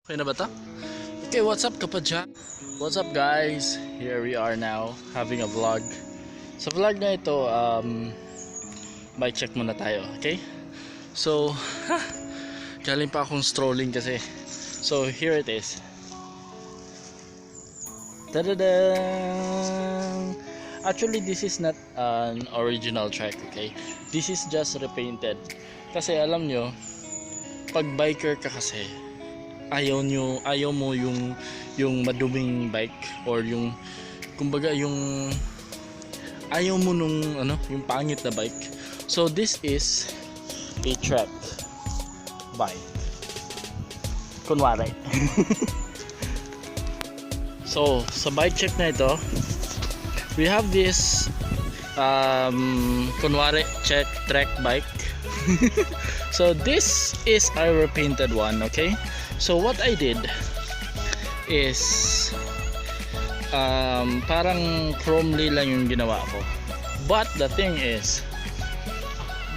Okay na ba ito? Okay, what's up kapadya? What's up guys? Here we are now having a vlog. Sa vlog na ito, bike check muna tayo, okay? So, galing pa akong strolling kasi. So, here it is. Ta-da-dang! Actually, this is not an original track, okay? This is just repainted. Kasi alam nyo, pag biker ka kasi, ayaw mo yung maduming bike or yung kumbaga yung ayaw mo nung yung pangit na bike. So this is a track bike. Kunwari. So sa bike check na ito, we have this kunwari check track bike. So this is our repainted one, okay? So what I did is parang chromely lang yung ginawa ko. But the thing is,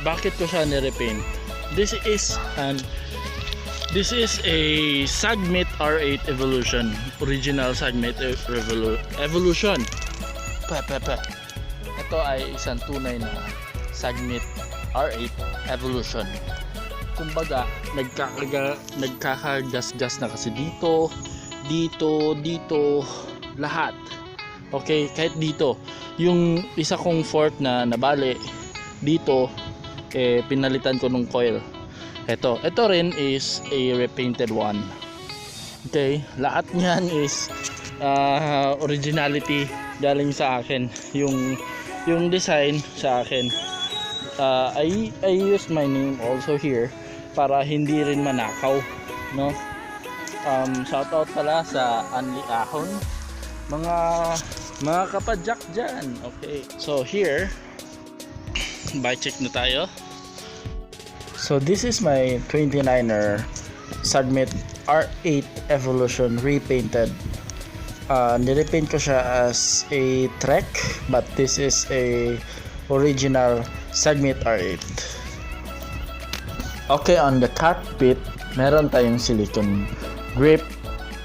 bakit ko siya ni-repaint? This is a Sagmit R8 Evolution, original Sagmit Evolution. Ito ay isang tunay na Sagmit R8 Evolution. Kumbaga nagkakagasgas na kasi dito lahat, okay? Kahit dito yung isa kong fork na nabali dito, pinalitan ko nung coil. Ito rin is a repainted one, okay? Lahat niyan is originality, galing sa akin yung design sa akin. I use my name also here para hindi rin manakaw, no? Shoutout pala sa Anli Ahon, mga kapadyak dyan, okay? So here, bike check na tayo. So this is my 29er Sagmit R8 Evolution repainted. Nirepaint ko siya as a Trek, but this is a original Sagmit R8. Okay, on the cockpit, meron tayong silicone grip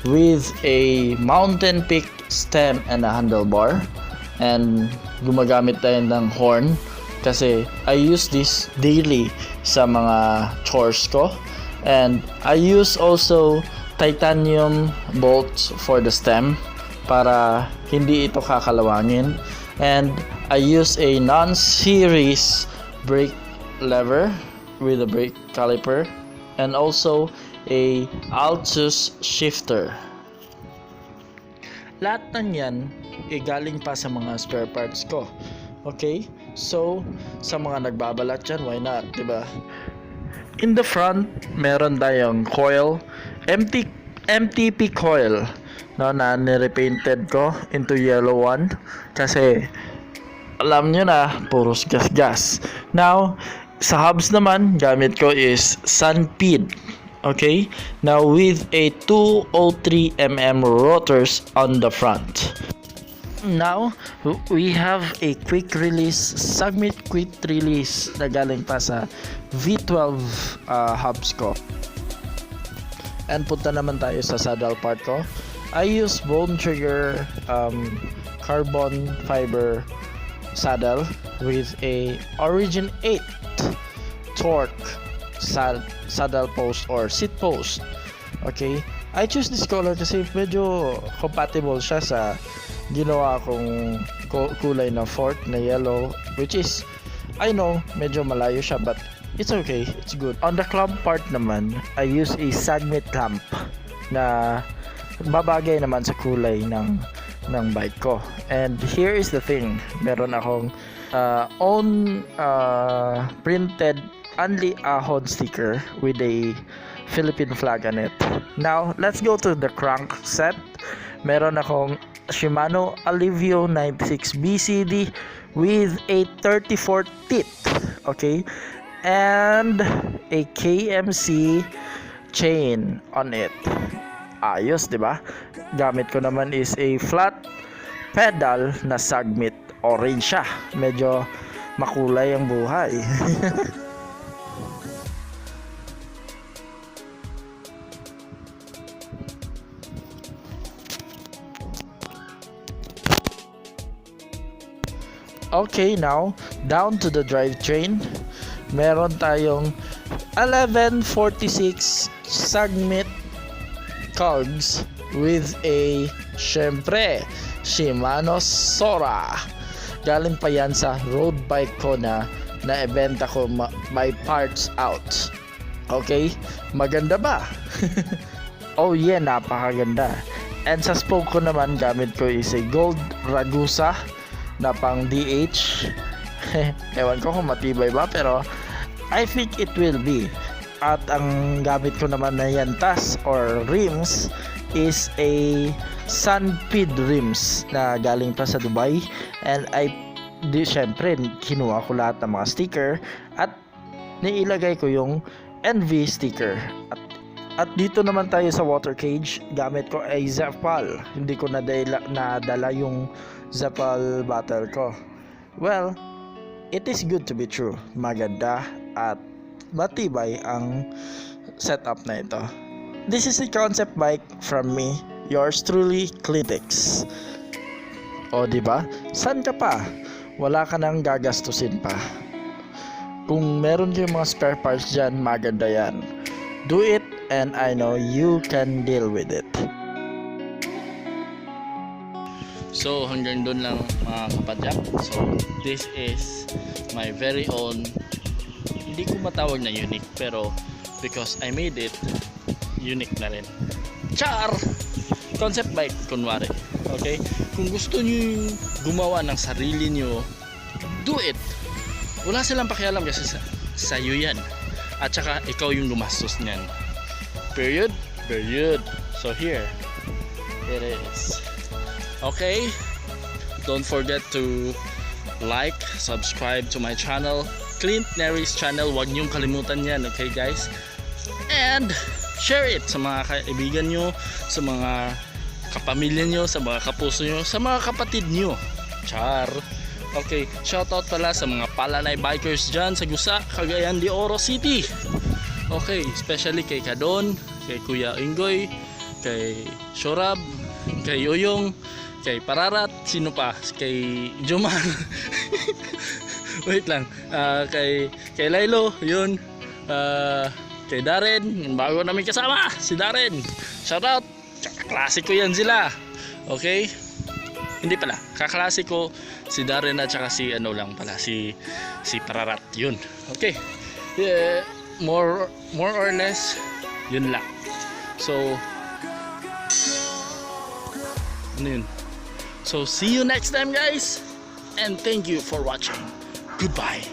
with a mountain peak stem and a handlebar, and gumagamit tayo ng horn kasi I use this daily sa mga chores ko. And I use also titanium bolts for the stem para hindi ito kakalawangin, and I use a non-series brake lever with a brake caliper, and also a Altus shifter. Lahat ng yan galing pa sa mga spare parts ko, okay? So sa mga nagbabalat dyan, why not, diba? In the front, meron tayong coil, MTP coil, no, na nirepainted ko into yellow one kasi alam nyo na, puros gas. Now sa hubs naman, gamit ko is sunpeed, okay? Now with a 203mm rotors on the front. Now we have a quick release Sagmit quick release na galing pa sa V12 hubs ko. And punta naman tayo sa saddle part ko. I use bontrager carbon fiber saddle with a Origin 8 torque saddle post or seat post, okay? I choose this color kasi medyo compatible siya sa ginawa kong kulay na fork na yellow, which is, I know, medyo malayo siya, but it's okay, it's good. On the clamp part naman, I use a Sagmit clamp na babagay naman sa kulay ng bike ko. And here is the thing, meron akong own printed Anli Ahon sticker with a Philippine flag on it. Now let's go to the crank set. Meron akong Shimano Alivio 96 BCD with a 34 teeth, okay? And a KMC chain on it. Ayos, di ba? Gamit ko naman is a flat pedal na Sagmit. Orange siya. Medyo makulay ang buhay. Okay, now down to the drivetrain. Meron tayong 1146 Sagmit Cogs with a syempre Shimano Sora. Galing pa yan sa roadbike ko na naibenta ko by parts out. Okay, maganda ba? Oh yeah, napakaganda. And sa spoke ko naman, gamit ko is a gold ragusa na pang DH. Ewan ko kung matibay ba, pero I think it will be. At ang gamit ko naman na yantas or rims is a sunpeed rims na galing pa sa Dubai. And syempre kinuha ko lahat ng mga sticker at niilagay ko yung NV sticker. At dito naman tayo sa water cage, gamit ko ay Zapal. Hindi ko nadala yung Zapal bottle ko. Well, it is good to be true. Maganda at matibay ang setup na ito. This is a concept bike from me, yours truly, ClintiX. O diba? San ka pa? Wala ka nang gagastusin pa. Kung meron kayong mga spare parts dyan, maganda yan. Do it and I know you can deal with it. So hanggang doon lang mga kapadyak. So this is my very own, hindi ko matawag na unique, pero because I made it, unique na rin. Char! Concept bike kunwari. Okay? Kung gusto nyo gumawa ng sarili nyo, do it. Wala silang pakialam kasi sa'yo yan. At saka ikaw yung gumastos niyan. Period. So here it is. Okay, don't forget to like, subscribe to my channel, Clint Nery's channel. Huwag niyong kalimutan yan, okay guys? And share it sa mga kaibigan nyo, sa mga kapamilya nyo, sa mga kapuso nyo, sa mga kapatid nyo. Char. Okay, shoutout pala sa mga Palanay bikers dyan sa Gusa, Cagayan de Oro City. Okay, especially kay Kadon, kay Kuya Ingoy, kay Shorab, kay Yoyong, kay Pararat, sino pa? Kay Juman. Wait lang. Kay Lilo, yun. Kay Darren, yung bago namin kasama, si Darren. Shoutout. Kaklasiko yan sila. Okay? Hindi pala. Kaklasiko si Darren at saka si ano lang pala, si Pararat, yun. Okay. Yeah, more or less yun lang. So ano yun? So see you next time guys, and thank you for watching. Goodbye.